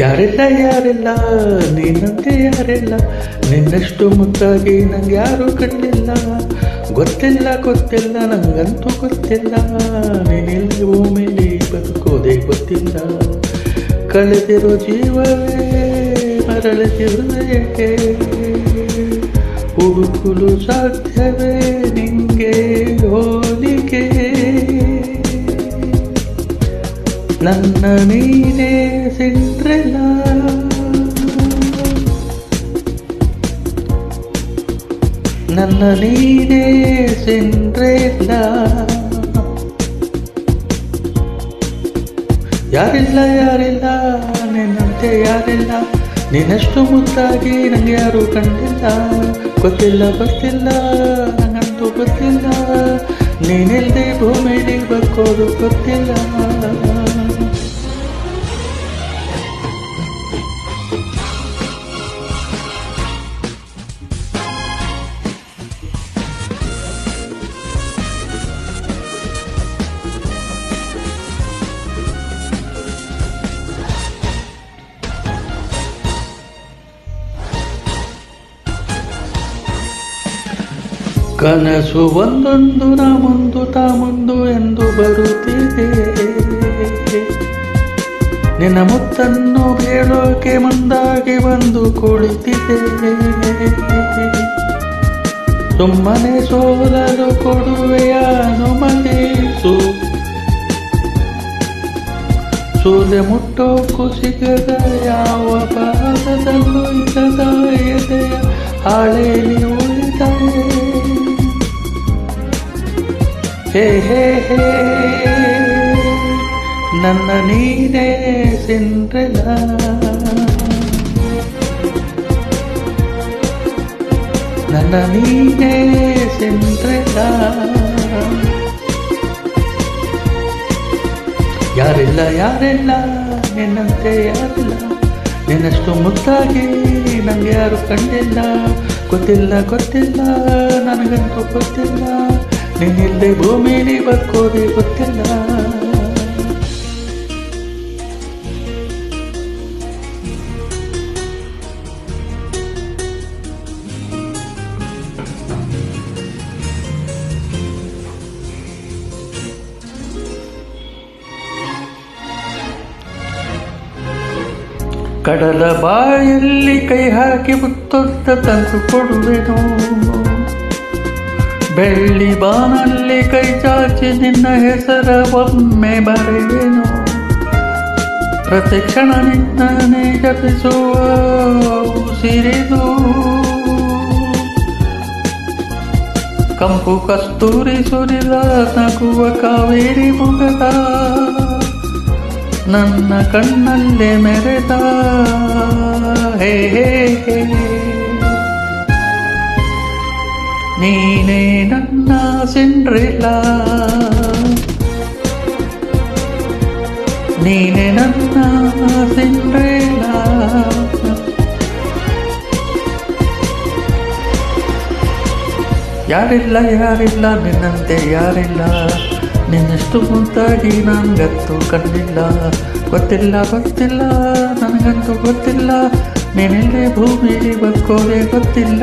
ಯಾರೆಲ್ಲ ಯಾರೆಲ್ಲ ನೀನಂತೆ ಯಾರೆಲ್ಲ ನಿನ್ನಷ್ಟು ಮುದ್ದಾಗಿ ನಂಗೆ ಯಾರೂ ಕಂಡಿಲ್ಲ. ಗೊತ್ತಿಲ್ಲ ಗೊತ್ತಿಲ್ಲ ನಂಗಂತೂ ಗೊತ್ತಿಲ್ಲ, ನೀನಿಲ್ಲಿ ಭೂಮಿಲಿ ಬದುಕೋದೇ ಗೊತ್ತಿಲ್ಲ. ಕಳೆದಿರೋ ಜೀವವೇ ಮರಳಿದಿರುವುದೇಕೆ, ಹುಡುಕಲು ಸಾಧ್ಯವೇ ನಿಂಗೆ ಹೋಲಿಕೆ. ನನ್ನ ನೀನೇ ಸಿಂಡ್ರೆಲ್ಲ, ನನ್ನ ನೀನೇ ಸಿಂಡ್ರೆಲ್ಲ. ಯಾರಿಲ್ಲ ಯಾರಿಲ್ಲ ನಿನ್ನಂತೆ ಯಾರಿಲ್ಲ, ನಿನ್ನಷ್ಟು ಮುದ್ದಾಗಿ ನಂಗೆ ಯಾರೂ ಕಂಡಿಲ್ಲ. ಗೊತ್ತಿಲ್ಲ ಗೊತ್ತಿಲ್ಲ ನಂಗಂತೂ ಗೊತ್ತಿಲ್ಲ, ನೀನಿಲ್ಲದೆ ಭೂಮಿಲಿ ಬದುಕೋದು ಗೊತ್ತಿಲ್ಲ. ಕನಸು ಒಂದೊಂದು ನಾ ಮುಂದು ತಾ ಮುಂದು ಎಂದು ಬರುತ್ತಿದೆ, ನಿನ್ನ ಮುತ್ತನ್ನು ಬೇಳೋಕೆ ಮುಂದಾಗಿ ಬಂದು ಕುಳಿತಿದೆ. ಸುಮ್ಮನೆ ಸೋಲಲು ಕೊಡುವೆಯ ಅನುಮತಿಸು, ಸೂರ್ಯ ಮುಟ್ಟೋಕು ಸಿಗದ ಯಾವ ಪಾದದಲ್ಲೂ ಇಲ್ಲದ ಎದೆಯ ಹಾಳೆಯಲ್ಲಿ ಉಳಿದರೆ. ಹೇ ಹೇ ಹೇ ನನ್ನ ನೀನೇ ಸಿಂಡ್ರೆಲ್ಲ, ನನ್ನ ನೀನೇ ಸಿಂಡ್ರೆಲ್ಲ. ಯಾರಿಲ್ಲ ಯಾರಿಲ್ಲ ನಿನ್ನಂತೆ ಯಾರಿಲ್ಲ, ನಿನ್ನಷ್ಟು ಮುದ್ದಾಗಿ ನಂಗೆ ಯಾರು ಕಂಡಿಲ್ಲ. ಗೊತ್ತಿಲ್ಲ ಗೊತ್ತಿಲ್ಲ ನನಗಂತೂ ಗೊತ್ತಿಲ್ಲ, ನೀನಿಲ್ಲದೆ ಭೂಮಿಲಿ ಬದುಕೋದೇ ಗೊತ್ತಿಲ್ಲ. ಕಡಲ ಬಾಯಲ್ಲಿ ಕೈ ಹಾಕಿ ಮುತ್ತೊತ್ತ ತಂದು ಕೊಡುವೆನು, ಬೆಳ್ಳಿ ಬಾನಲ್ಲಿ ಕೈ ಚಾಚಿ ನಿನ್ನ ಹೆಸರ ಒಮ್ಮೆ ಬರೆಯುವೆನು. ಪ್ರತಿಕ್ಷಣ ನಿನ್ನನೆ ಜಪಿಸುವ ಉಸಿರಿದು, ಕಂಪು ಕಸ್ತೂರಿ ಸುರಿದ ನಗುವ ಕಾವೇರಿ ಮುಗದ ನನ್ನ ಕಣ್ಣಲ್ಲೇ ಮೆರೆದ. ಹೇ ಹೇ ಹೇ ನೀನೇ ನನ್ನ ಸಿಂಡ್ರೆಲ್ಲ, ನೀನೇ ನನ್ನ ಸಿಂಡ್ರೆಲ್ಲ. ಯಾರಿಲ್ಲ ಯಾರಿಲ್ಲ ನಿನ್ನಂತೆ ಯಾರಿಲ್ಲ, ನಿನ್ನಷ್ಟು ಮುದ್ದಾಗಿ ನನಗಂತೂ ಕಂಡಿಲ್ಲ. ಗೊತ್ತಿಲ್ಲ ಗೊತ್ತಿಲ್ಲ ನನಗಂತೂ ಗೊತ್ತಿಲ್ಲ, ನೀನಿಲ್ಲದೆ ಭೂಮಿಲಿ ಬದುಕೋದೇ ಗೊತ್ತಿಲ್ಲ.